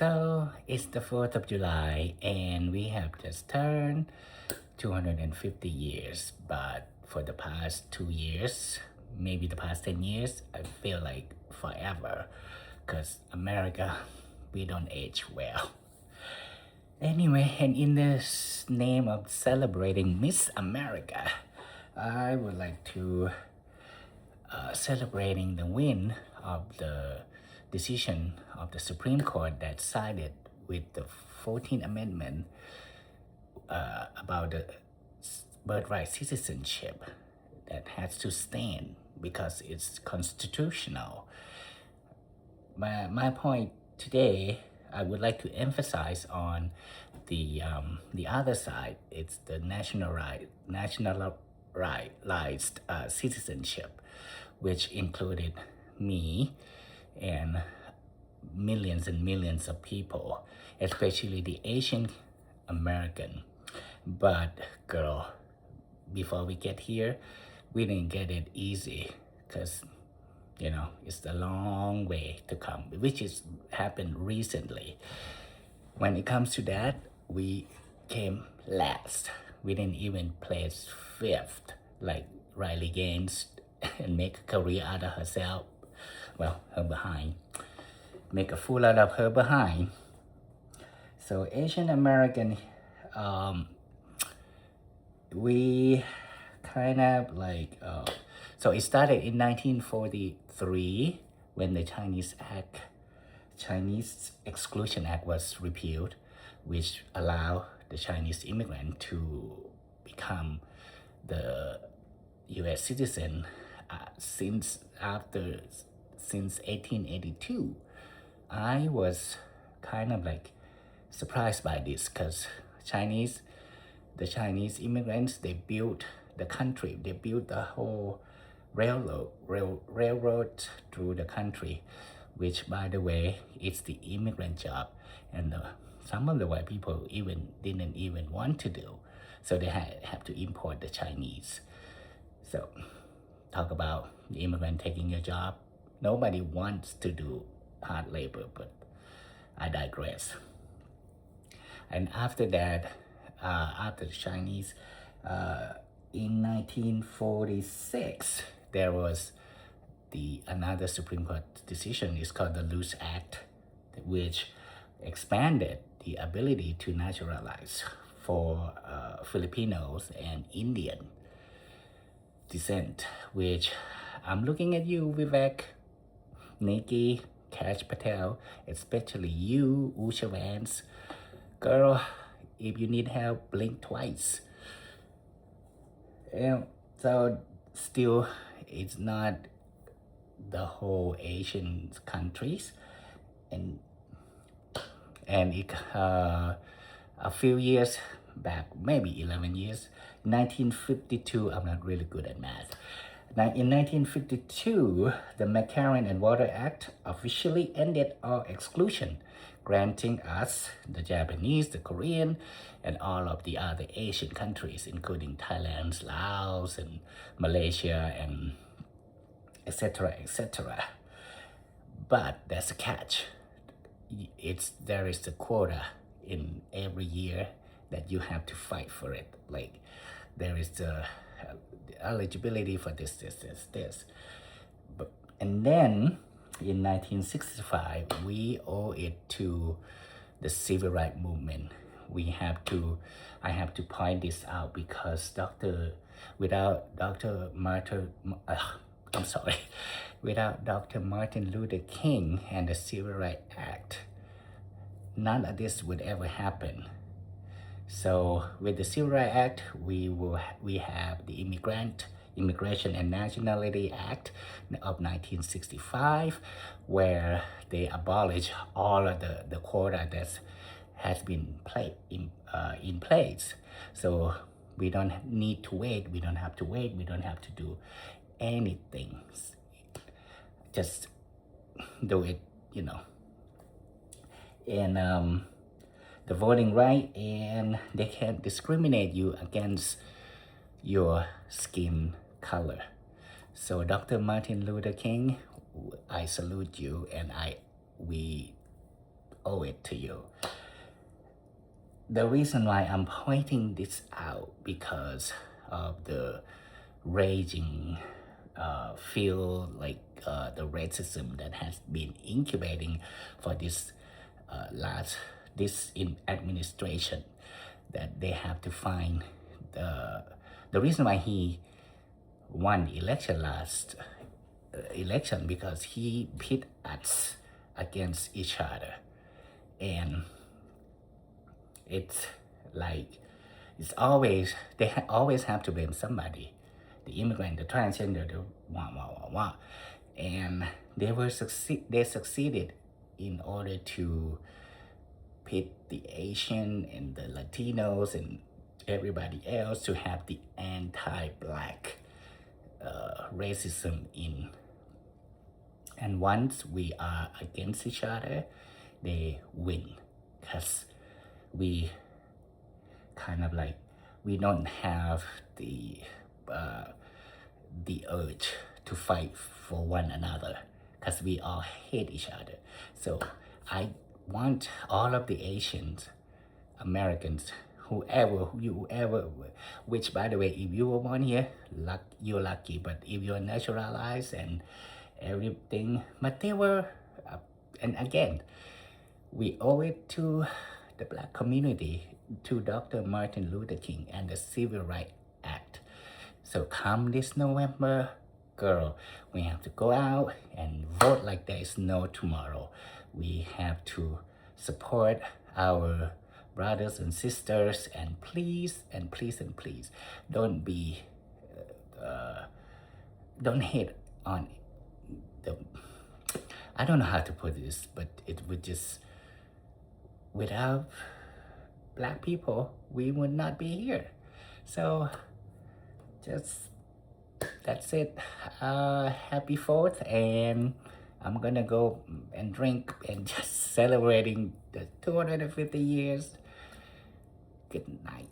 So it's the 4th of July and we have just turned 250 years, but for the past 2 years, maybe the past 10 years, I feel like forever because America, we don't age well. Anyway, and in the name of celebrating Miss America, I would like to celebrating the win of the decision of the Supreme Court that sided with the 14th Amendment about the birthright citizenship that has to stand because it's constitutional. My point today, I would like to emphasize on the other side. It's the nationalized citizenship, which included me and millions of people, especially the Asian American. But girl, before we get here, we didn't get it easy because it's a long way to come, which is happened recently. When it comes to that, we came last. We didn't even place fifth like Riley Gaines and make a career out of herself. Well, her behind. Make a fool out of her behind. So Asian American, we kind of like, so it started in 1943 when the Chinese Exclusion Act was repealed, which allowed the Chinese immigrant to become the U.S. citizen since 1882. I was kind of like surprised by this because the Chinese immigrants, they built the country, they built the whole railroad through the country, which by the way, it's the immigrant job, and some of the white people didn't even want to do, so they have to import the Chinese. So talk about the immigrant taking your job. Nobody wants to do hard labor, but I digress. And after that, after the Chinese, in 1946, there was another Supreme Court decision. It's called the Luce Act, which expanded the ability to naturalize for Filipinos and Indian descent, which I'm looking at you, Vivek, Nikki, Kash Patel, especially you, Usha Vance. Girl, if you need help, blink twice. And so still, it's not the whole Asian countries, and it, a few years back, maybe 11 years, 1952, I'm not really good at math. Now, in 1952, the McCarran and Water Act officially ended all exclusion, granting us, the Japanese, the Korean, and all of the other Asian countries, including Thailand, Laos, and Malaysia, and etc., etc. But there's a catch. There is a quota in every year that you have to fight for it. Like there is the eligibility for this. And then in 1965, we owe it to the civil rights movement. I have to point this out because without Dr. Martin Luther King and the Civil Rights Act, none of this would ever happen. So with the Civil Rights Act, we have the Immigration and Nationality Act of 1965, where they abolish all of the quota that has been in place. So we don't need to wait. We don't have to wait. We don't have to do anything. Just do it, And the voting right, and they can't discriminate you against your skin color. So Dr. Martin Luther King, I salute you, and we owe it to you. The reason why I'm pointing this out because of the raging feel like the racism that has been incubating for this in administration, that they have to find the reason why he won the election last election, because he pit us against each other, and it's like it's always always have to blame somebody, the immigrant, the transgender, the wah. And they succeeded in order to pit the Asian and the Latinos and everybody else to have the anti-black racism in. And once we are against each other, they win, because we kind of like, we don't have the urge to fight for one another, because we all hate each other. So I want all of the Asians, Americans, whoever, which by the way, if you were born here, you're lucky, but if you're naturalized and everything, but they were, and again, we owe it to the black community, to Dr. Martin Luther King and the Civil Rights Act. So come this November, girl, we have to go out and vote like there is no tomorrow. We have to support our brothers and sisters, and please, don't be, don't hate on the, I don't know how to put this, but it would just, without black people, we would not be here. So just, that's it. Happy 4th, and I'm gonna go and drink and just celebrating the 250 years. Good night.